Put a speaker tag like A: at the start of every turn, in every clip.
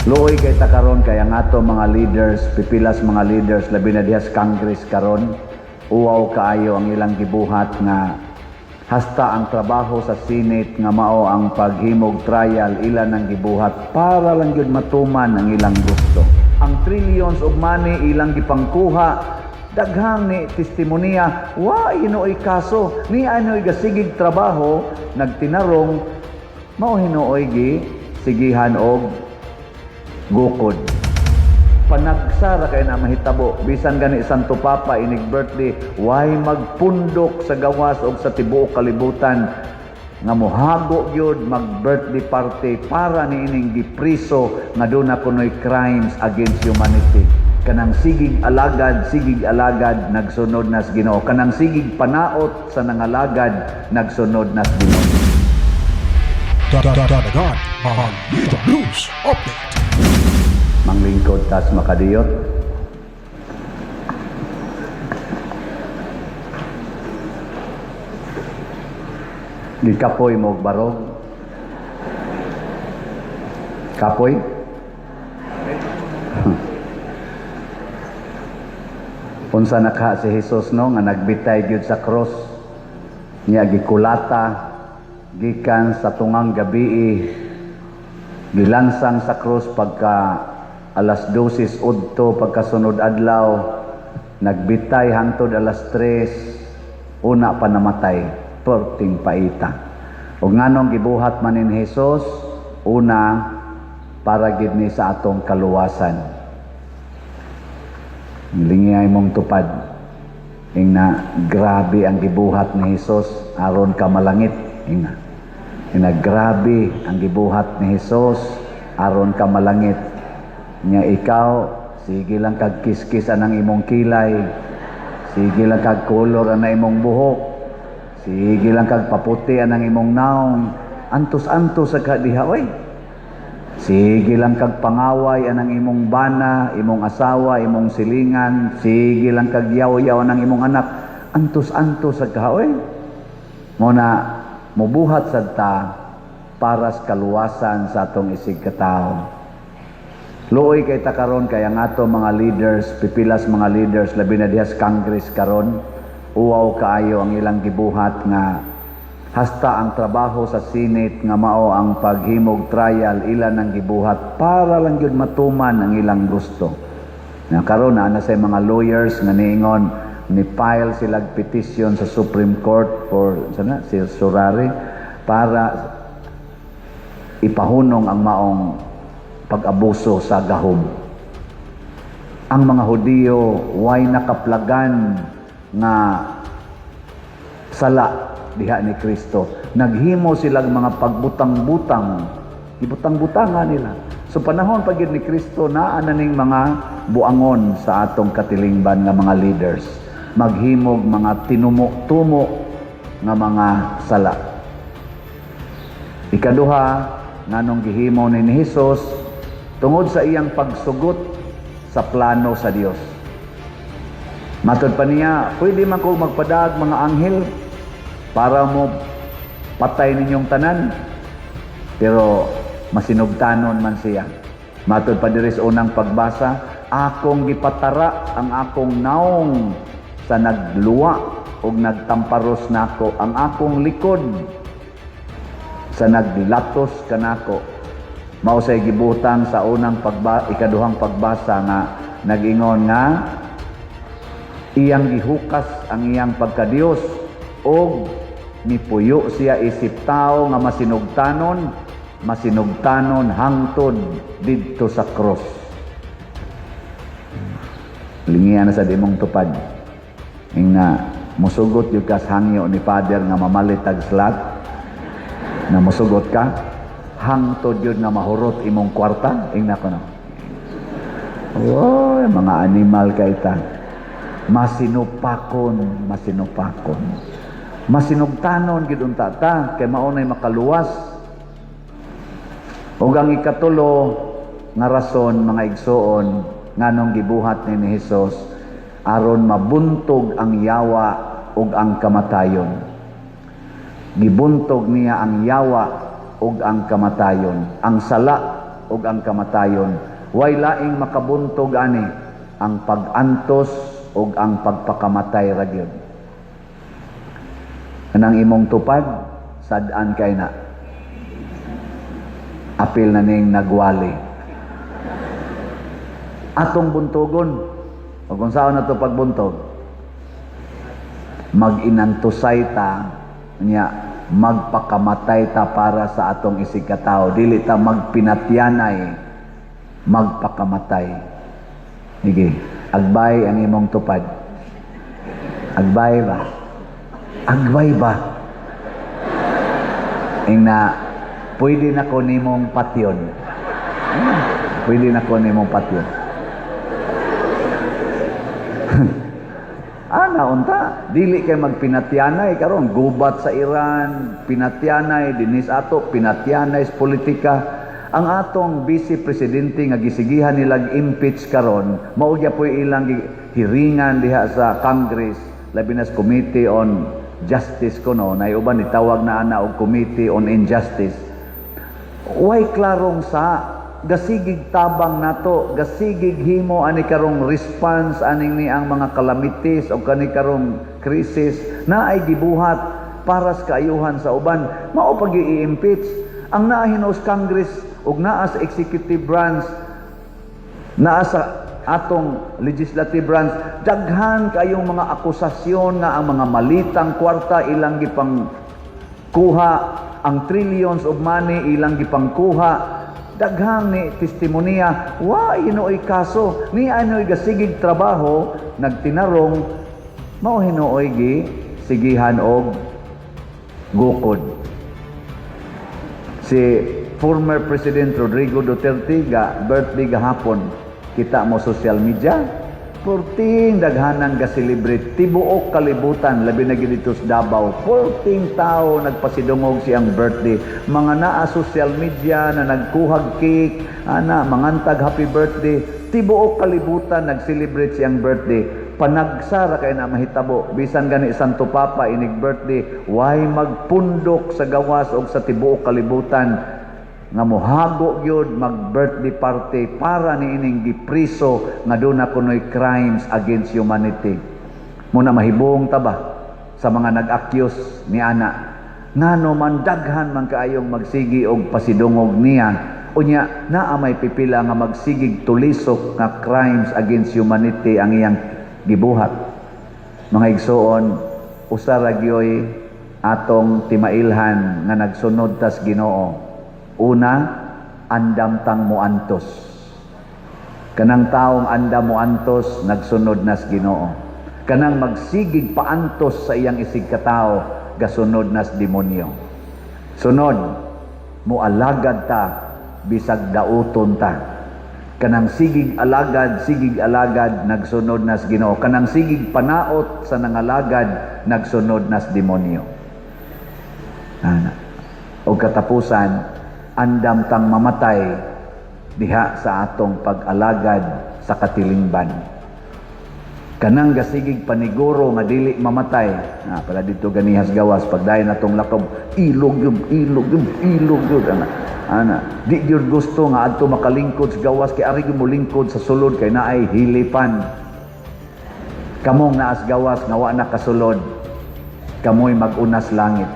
A: Luoy kay ta karon kay ang ato mga leaders, pipilas mga leaders labi na diha sa Congress karon, uwaw kaayo ang ilang gibuhat nga hasta ang trabaho sa Senate nga mao ang paghimog trial ilan ang gibuhat para lang gyud matuman ang ilang gusto. Ang trillions of money ilang gipangkuha, daghang ni testimonya, wa hinuoy kaso, ni anoy gasigig trabaho, nagtinarong, mao hinuoy gi sigihan og gukod. Panagsara kay na mahitabo, bisan gani Santo Papa inig birthday, why magpundok sa gawas og sa tibuok kalibutan nga mohago gyud mag-birthday party para niining gipriso nga doon na kunoy crimes against humanity. Kanang sigig alagad nagsunod nas Ginoo. Kanang sigig panaot sa nangalagad nagsunod nas Ginoo.
B: Dadagan ang Lito News Update.
A: Manglingkod tas makadiyot. Di kapoy mo og barog. Kapoy? Unsa nakha si Jesus no nga nagbitay gyud sa cross, niya gikulata gikan sa tungang gabi, gilansang sa cross pagka alas 12 udto pagkasunod adlaw, nagbitay hangtod alas 3, una pa namatay, perting paita. Ug nganong gibuhat man ni Jesus, una para gid ni sa atong kaluwasan. Lingay mong tupad ingna grabe ang gibuhat ni Jesus aron ka malangit. Ingna grabe ang gibuhat ni Jesus aron ka malangit. Nya ikaw, sige lang kag kiskis anang imong kilay, sige lang kag kolor anang imong buhok, sige lang kag paputi anang imong naong, antos-antos sa kadiha, oy. Sige lang kag pangaway anang imong bana, imong asawa, imong silingan, sige lang kag yaw-yaw anang imong anak, antos-antos sa kahoy. Muna, mubuhat sad ta para sa kaluwasan sa atong isig katao. Luoy kay ta karon kay ang ato mga leaders, pipilas mga leaders labi na diha sa Congress karon, uwaw kaayo ang ilang gibuhat nga hasta ang trabaho sa Senate nga mao ang paghimog trial ilan ang gibuhat para lang gyud matuman ang ilang gusto. Na karon na say mga lawyers nga niingon ni file sila petition sa Supreme Court for si Surari para ipahunong ang maong pag-abuso sa gahom. Ang mga Hudiyo way nakaplagan nga sala diha ni Kristo. Naghimo silang mga pagbutang-butang, ibutang-butangan nila. So panahon pag ni Kristo naa na ning mga buangon sa atong katilingban nga mga leaders. Maghimog mga tinumo-tumo nga mga sala. Ikaduha, nganong gihimo ni Jesus tungod sa iyang pagsugot sa plano sa Dios. Matod pa niya, pwede man ko magpadag mga anghel para mo patay ninyong tanan, pero masinugtanon man siya. Matod pa diri sa unang pagbasa, akong gipatara ang akong naong sa nagluwa ug nagtamparos nako, ang akong likod sa naglatos kanako. Mao say gibutang sa unang ikaduhang pagbasa nga nag-ingon nga iyang gihukas ang iyang pagkadiyos og nipuyo siya isip tao nga masinugtanon hangtod didto sa cross. Lingian na sa dimong tupad ingna musugot yung kas hangyo ni Father nga mamalit tag slot na musugot ka hangtod yun nga mahurot imong kwarta ingna ko na. Oy, mga animal kay ta. Masinupakon. Masinugtanon gid unta ta kay mao nay makaluwas. Ug ang ikatulo nga rason mga igsoon nganong gibuhat ni Hesus aron mabuntog ang yawa ug ang kamatayon. Gibuntog niya ang yawa ug ang kamatayon. Ang sala ug ang kamatayon. Way laing makabuntog ani ang pag-antos ug ang pagpakamatay ra gyud. Kanang imong tupad sad-an kay na. Apil na ning nagwali. Atong buntogon, o kung saan na ito pagbuntog, mag-inantusay ta, niya, magpakamatay ta para sa atong isigkatao. Dili ta magpinatyanay, magpakamatay. Sige, agbay ang imong tupad. Agbay ba? Agbay ba? Ing na, pwede na ko nimong patyon. Pwede na ko nimong patyon. Unta, dili kay magpinatyanay karon gubat sa Iran, pinatyanay dinis ato, pinatyanay sa politika. Ang atong vice presidente nga gisigihan nilag impeach karon, mao gyud poy ilang hiringan diha sa Congress, labi na sa Committee on Justice kuno, nay uban itawag na ana og Committee on Injustice. Way klarong sa gasigig tabang nato, gasigig himo ani karong response aning ni ang mga calamities o kani karong krisis na ay gibuhat para sa kaayuhan sa uban. Mao pag i-impeach ang naa hinos Congress ug naa sa executive branch, naa sa atong legislative branch, daghan kayong mga akusasyon nga ang mga malitang kwarta ilang gipang kuha, ang trillions of money ilang gipang kuha. Daghang ni testimonya, wa hinuoy kaso, ni anoy gasigig trabaho, nagtinarong, mao hinuoy gi sigihan og gukod. Si former President Rodrigo Duterte ga birthday gahapon, kita mo social media, purting daghanang ga-celebrate, tibuok kalibutan, labi na dito sa Davao, purting tao nagpasidungog siyang birthday. Mga naa social media na nagkuhag cake, mangantag happy birthday, tibuok kalibutan nag-celebrate siyang birthday. Panagsara kay na mahitabo, bisan gani Santo Papa inig birthday, way magpundok sa gawas o sa tibuok kalibutan nga mohago gyud mag-birthday party para niining gipriso nga doon na kunoy crimes against humanity. Muna mahibong taba sa mga nag-accuse ni ana ngano man daghan man kaayong magsigi og pasidungog niya, unya naa may pipila nga magsigig tulisok nga crimes against humanity ang iyang gibuhat. Mga igsoon, usa ra gyoy atong timailhan nga nagsunod tas Ginoo. Una, andam tang muantos. Kanang taong andam muantos, nagsunod nas Ginoo. Kanang magsigig paantos sa iyang isigkatao, gasunod nas demonyo. Sunod, mualagad ta, bisag dauton ta. Kanang sigig alagad, nagsunod nas Ginoo. Kanang sigig panaot sa nangalagad, nagsunod nas demonyo. O katapusan, andam tang mamatay diha sa atong pag-alagad sa katilingban. Kanang gasigig paniguro nga dili mamatay. Pala dito ganihas gawas pagdayon natong lakob, ilog yun. Di yun gusto nga adto makalingkod sa gawas kay ari mo lingkod sa sulod kay naay hilipan. Kamong naas gawas nga wa na kasulod, kamoy mag-unas langit.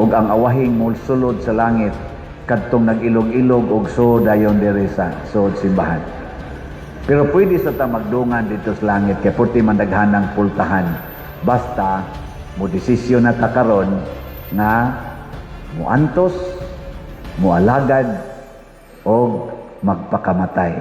A: Ug ang awahing mulsulod sa langit kadtong nag-ilog-ilog og dayon diri sa simbahan. Pero pwede sa ta magdungan dito sa langit kay puti man daghanang pultahan. Basta mo desisyon na ta karon nga muantos, mualagad og magpakamatay.